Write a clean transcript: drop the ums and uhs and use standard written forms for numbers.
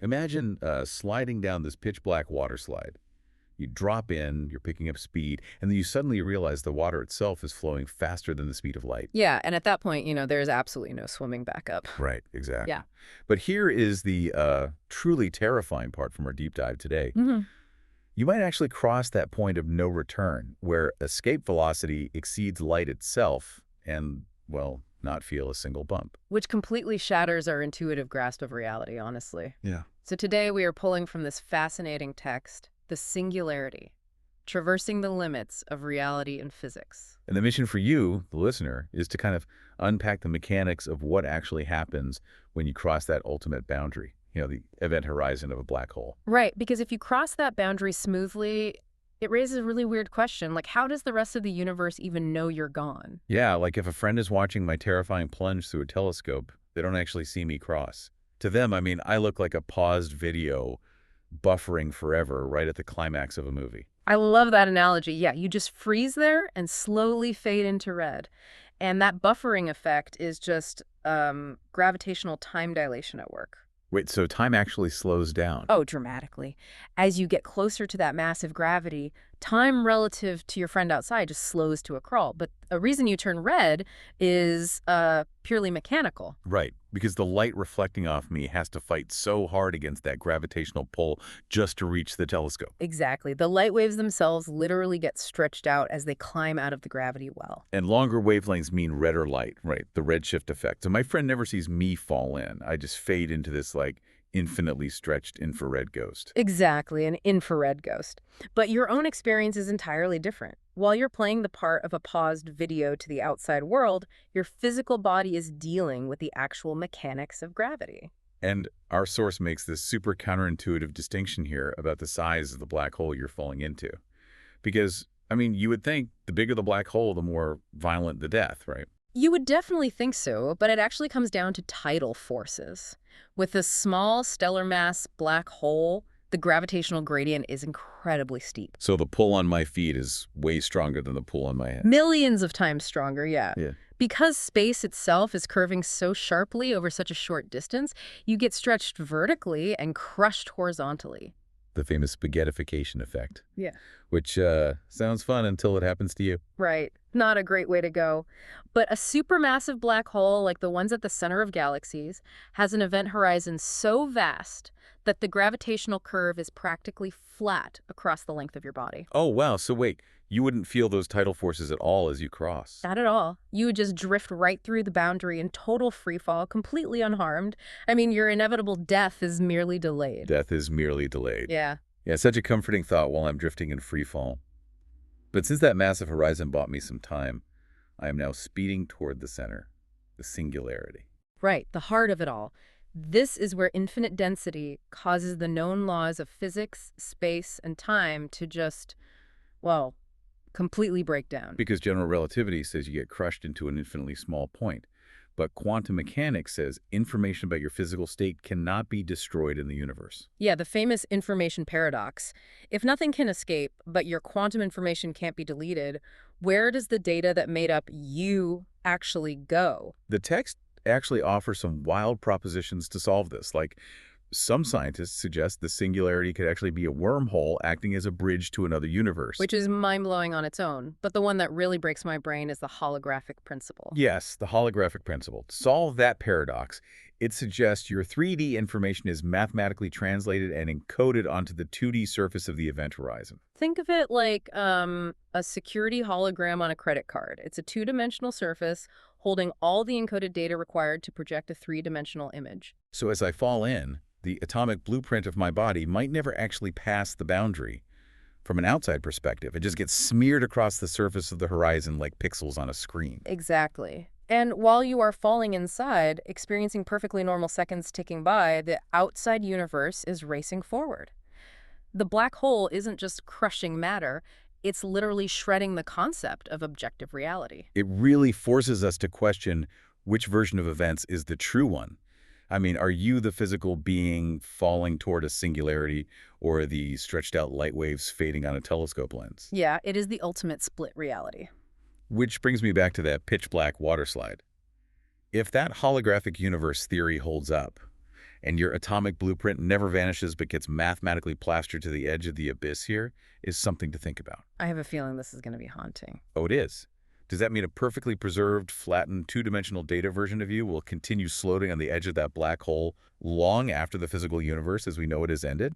Imagine sliding down this pitch black water slide. You drop in, you're picking up speed, and then you suddenly realize the water itself is flowing faster than the speed of light. Yeah, and at that point, there's absolutely no swimming back up. Right, exactly. Yeah. But here is the truly terrifying part from our deep dive today. Hmm. You might actually cross that point of no return, where escape velocity exceeds light itself and, well, not feel a single bump. Which completely shatters our intuitive grasp of reality, honestly. Yeah. So today we are pulling from this fascinating text, The Singularity, Traversing the Limits of Reality and Physics. And the mission for you, the listener, is to kind of unpack the mechanics of what actually happens when you cross that ultimate boundary, the event horizon of a black hole. Right, because if you cross that boundary smoothly, it raises a really weird question, like how does the rest of the universe even know you're gone? Yeah, like if a friend is watching my terrifying plunge through a telescope, they don't actually see me cross. To them, I look like a paused video buffering forever right at the climax of a movie. I love that analogy. Yeah, you just freeze there and slowly fade into red. And that buffering effect is just gravitational time dilation at work. Wait, so time actually slows down? Oh, dramatically. As you get closer to that massive gravity, time relative to your friend outside just slows to a crawl. But a reason you turn red is purely mechanical. Right, because the light reflecting off me has to fight so hard against that gravitational pull just to reach the telescope. Exactly. The light waves themselves literally get stretched out as they climb out of the gravity well. And longer wavelengths mean redder light, right? The redshift effect. So my friend never sees me fall in. I just fade into this, infinitely stretched infrared ghost. Exactly, an infrared ghost. But your own experience is entirely different. While you're playing the part of a paused video to the outside world, your physical body is dealing with the actual mechanics of gravity. And our source makes this super counterintuitive distinction here about the size of the black hole you're falling into. Because, you would think the bigger the black hole, the more violent the death, right? You would definitely think so, but it actually comes down to tidal forces. With a small stellar mass black hole, the gravitational gradient is incredibly steep. So the pull on my feet is way stronger than the pull on my head. Millions of times stronger, yeah. Yeah. Because space itself is curving so sharply over such a short distance, you get stretched vertically and crushed horizontally. The famous spaghettification effect. Yeah. Which sounds fun until it happens to you. Right. Not a great way to go. But a supermassive black hole, like the ones at the center of galaxies, has an event horizon so vast that the gravitational curve is practically flat across the length of your body. Oh, wow. So wait, you wouldn't feel those tidal forces at all as you cross? Not at all. You would just drift right through the boundary in total freefall, completely unharmed. Your inevitable death is merely delayed. Death is merely delayed. Yeah. Yeah, such a comforting thought while I'm drifting in free fall. But since that massive horizon bought me some time, I am now speeding toward the center, the singularity. Right, the heart of it all. This is where infinite density causes the known laws of physics, space, and time to just, well, completely break down. Because general relativity says you get crushed into an infinitely small point. But quantum mechanics says information about your physical state cannot be destroyed in the universe. Yeah, the famous information paradox. If nothing can escape, but your quantum information can't be deleted, where does the data that made up you actually go? The text actually offers some wild propositions to solve this. Like, some scientists suggest the singularity could actually be a wormhole acting as a bridge to another universe. Which is mind-blowing on its own. But the one that really breaks my brain is the holographic principle. Yes, the holographic principle. To solve that paradox, it suggests your 3D information is mathematically translated and encoded onto the 2D surface of the event horizon. Think of it like a security hologram on a credit card. It's a two-dimensional surface holding all the encoded data required to project a three-dimensional image. So as I fall in, the atomic blueprint of my body might never actually pass the boundary. From an outside perspective, it just gets smeared across the surface of the horizon like pixels on a screen. Exactly. And while you are falling inside, experiencing perfectly normal seconds ticking by, the outside universe is racing forward. The black hole isn't just crushing matter, it's literally shredding the concept of objective reality. It really forces us to question which version of events is the true one. Are you the physical being falling toward a singularity or the stretched out light waves fading on a telescope lens? Yeah, it is the ultimate split reality. Which brings me back to that pitch black water slide. If that holographic universe theory holds up, and your atomic blueprint never vanishes but gets mathematically plastered to the edge of the abyss here is something to think about. I have a feeling this is going to be haunting. Oh, it is. Does that mean a perfectly preserved, flattened, two-dimensional data version of you will continue floating on the edge of that black hole long after the physical universe as we know it has ended?